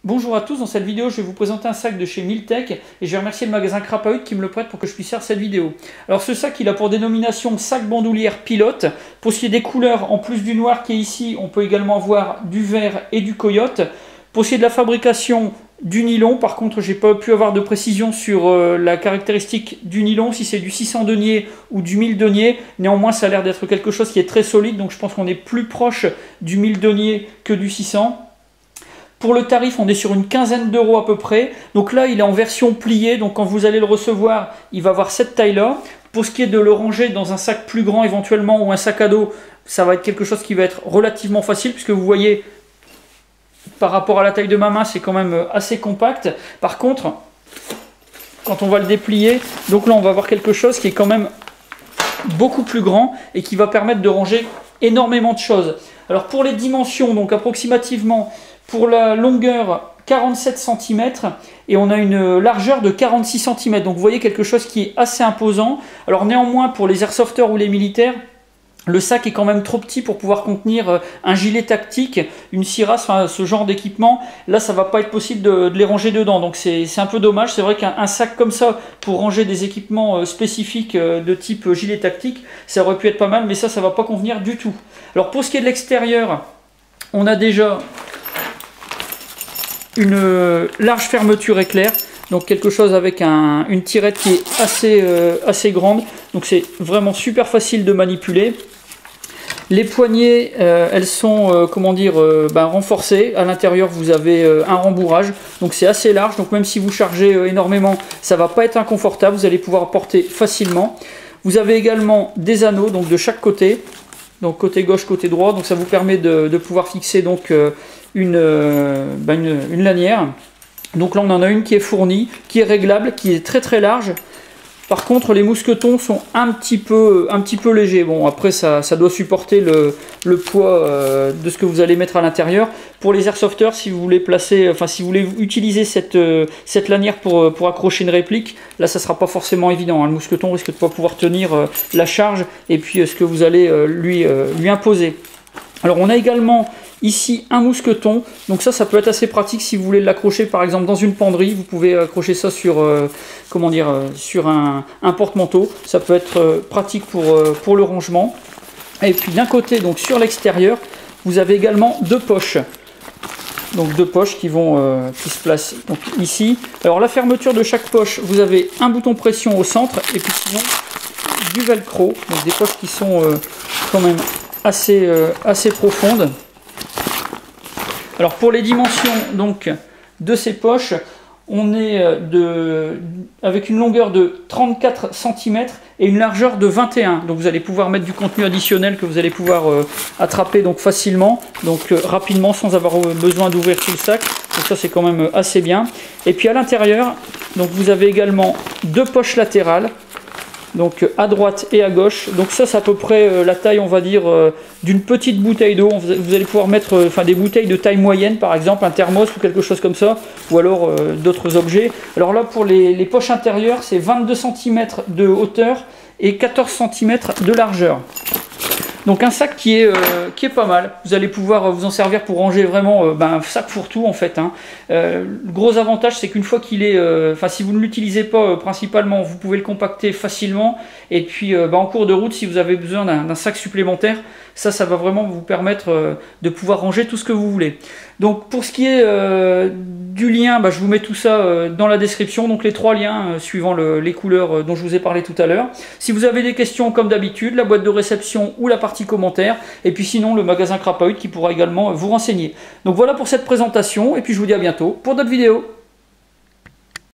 Bonjour à tous, dans cette vidéo je vais vous présenter un sac de chez Miltech et je vais remercier le magasin Crapahut qui me le prête pour que je puisse faire cette vidéo. Alors ce sac il a pour dénomination sac bandoulière pilote. Pour ce qui est des couleurs, en plus du noir qui est ici, on peut également voir du vert et du coyote. Pour ce qui est de la fabrication, du nylon, par contre j'ai pas pu avoir de précision sur la caractéristique du nylon, si c'est du 600 deniers ou du 1000 deniers. Néanmoins ça a l'air d'être quelque chose qui est très solide, donc je pense qu'on est plus proche du 1000 deniers que du 600. Pour le tarif, on est sur une quinzaine d'euros à peu près. Donc là, il est en version pliée. Donc quand vous allez le recevoir, il va avoir cette taille-là. Pour ce qui est de le ranger dans un sac plus grand éventuellement ou un sac à dos, ça va être quelque chose qui va être relativement facile puisque vous voyez, par rapport à la taille de ma main, c'est quand même assez compact. Par contre, quand on va le déplier, donc là, on va avoir quelque chose qui est quand même beaucoup plus grand et qui va permettre de ranger énormément de choses. Alors pour les dimensions, donc approximativement, pour la longueur 47 cm et on a une largeur de 46 cm. Donc vous voyez quelque chose qui est assez imposant. Alors néanmoins pour les airsofters ou les militaires, le sac est quand même trop petit pour pouvoir contenir un gilet tactique, une Siras, enfin ce genre d'équipement. Là ça va pas être possible de les ranger dedans. Donc c'est un peu dommage. C'est vrai qu'un sac comme ça pour ranger des équipements spécifiques de type gilet tactique, ça aurait pu être pas mal, mais ça va pas convenir du tout. Alors pour ce qui est de l'extérieur, on a déjà une large fermeture éclair, donc quelque chose avec une tirette qui est assez grande, donc c'est vraiment super facile de manipuler. Les poignées, elles sont renforcées. À l'intérieur, vous avez un rembourrage, donc c'est assez large. Donc même si vous chargez énormément, ça va pas être inconfortable. Vous allez pouvoir porter facilement. Vous avez également des anneaux, donc de chaque côté, donc côté gauche, côté droit. Donc ça vous permet de pouvoir fixer donc une lanière. Donc là on en a une qui est fournie, qui est réglable, qui est très large. Par contre les mousquetons sont un petit peu légers. Bon après ça doit supporter le poids de ce que vous allez mettre à l'intérieur. Pour les airsofters, si vous voulez si vous voulez utiliser cette lanière pour accrocher une réplique, là ça sera pas forcément évident, hein. Le mousqueton risque de pas pouvoir tenir la charge et puis ce que vous allez lui imposer. Alors on a également ici un mousqueton, donc ça peut être assez pratique si vous voulez l'accrocher par exemple dans une penderie. Vous pouvez accrocher ça sur sur un porte-manteau. Ça peut être pratique pour le rangement. Et puis d'un côté, donc sur l'extérieur, vous avez également deux poches. Donc deux poches qui se placent donc ici. Alors la fermeture de chaque poche, vous avez un bouton pression au centre et puis sinon du velcro, donc des poches qui sont quand même assez profondes. Alors pour les dimensions donc de ces poches, on est avec une longueur de 34 cm et une largeur de 21. Donc vous allez pouvoir mettre du contenu additionnel que vous allez pouvoir attraper donc facilement, donc rapidement sans avoir besoin d'ouvrir tout le sac. Donc ça c'est quand même assez bien. Et puis à l'intérieur, donc vous avez également deux poches latérales. Donc à droite et à gauche, donc ça c'est à peu près la taille on va dire d'une petite bouteille d'eau. Vous allez pouvoir mettre des bouteilles de taille moyenne par exemple, un thermos ou quelque chose comme ça, ou alors d'autres objets. Alors là pour les poches intérieures c'est 22 cm de hauteur et 14 cm de largeur. Donc un sac qui est pas mal. Vous allez pouvoir vous en servir pour ranger vraiment un sac fourre-tout en fait, hein. Le gros avantage c'est qu'une fois qu'il est, si vous ne l'utilisez pas principalement, vous pouvez le compacter facilement. Et puis en cours de route, si vous avez besoin d'un sac supplémentaire, ça va vraiment vous permettre de pouvoir ranger tout ce que vous voulez. Donc pour ce qui est du lien, je vous mets tout ça dans la description, donc les trois liens suivant les couleurs dont je vous ai parlé tout à l'heure. Si vous avez des questions comme d'habitude, la boîte de réception ou la partie commentaires, et puis sinon le magasin Crapahut qui pourra également vous renseigner. Donc voilà pour cette présentation, et puis je vous dis à bientôt pour d'autres vidéos.